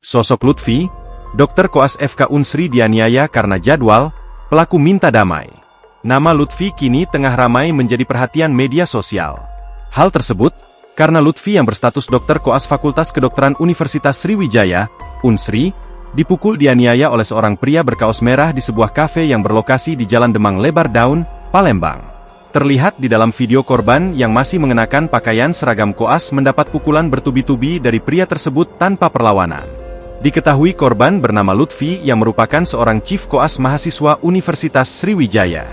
Sosok Lutfi, dokter koas FK Unsri dianiaya karena jadwal, pelaku minta damai. Nama Lutfi kini tengah ramai menjadi perhatian media sosial. Hal tersebut, karena Lutfi yang berstatus dokter koas Fakultas Kedokteran Universitas Sriwijaya, Unsri, dipukul dianiaya oleh seorang pria berkaos merah di sebuah kafe yang berlokasi di Jalan Demang Lebar Daun, Palembang. Terlihat di dalam video korban yang masih mengenakan pakaian seragam koas mendapat pukulan bertubi-tubi dari pria tersebut tanpa perlawanan. Diketahui korban bernama Lutfi yang merupakan seorang chief koas mahasiswa Universitas Sriwijaya.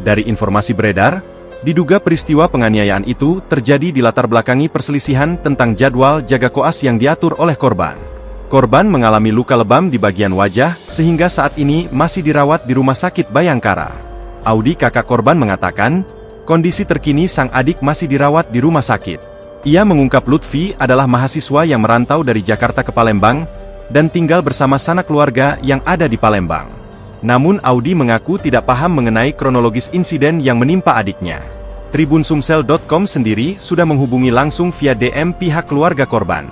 Dari informasi beredar, diduga peristiwa penganiayaan itu terjadi di latar belakangi perselisihan tentang jadwal jaga koas yang diatur oleh korban. Korban mengalami luka lebam di bagian wajah, sehingga saat ini masih dirawat di Rumah Sakit Bayangkara. Audi, kakak korban, mengatakan, kondisi terkini sang adik masih dirawat di rumah sakit. Ia mengungkap Lutfi adalah mahasiswa yang merantau dari Jakarta ke Palembang, dan tinggal bersama sanak keluarga yang ada di Palembang. Namun Audi mengaku tidak paham mengenai kronologis insiden yang menimpa adiknya. Tribunsumsel.com sendiri sudah menghubungi langsung via DM pihak keluarga korban.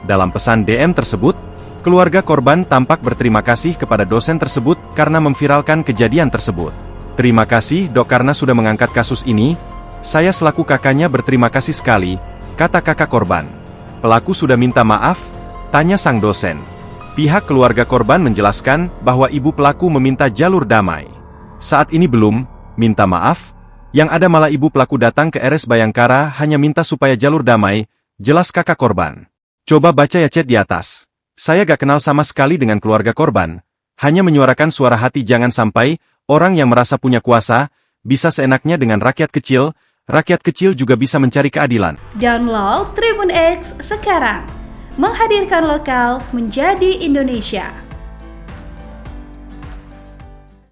Dalam pesan DM tersebut, keluarga korban tampak berterima kasih kepada dosen tersebut karena memviralkan kejadian tersebut. Terima kasih dok karena sudah mengangkat kasus ini, saya selaku kakaknya berterima kasih sekali, kata kakak korban. Pelaku sudah minta maaf, tanya sang dosen. Pihak keluarga korban menjelaskan bahwa ibu pelaku meminta jalur damai. Saat ini belum minta maaf, yang ada malah ibu pelaku datang ke RS Bayangkara hanya minta supaya jalur damai, jelas kakak korban. Coba baca ya chat di atas. Saya gak kenal sama sekali dengan keluarga korban, hanya menyuarakan suara hati jangan sampai orang yang merasa punya kuasa, bisa seenaknya dengan rakyat kecil juga bisa mencari keadilan. Download Tribun X sekarang, menghadirkan lokal menjadi Indonesia.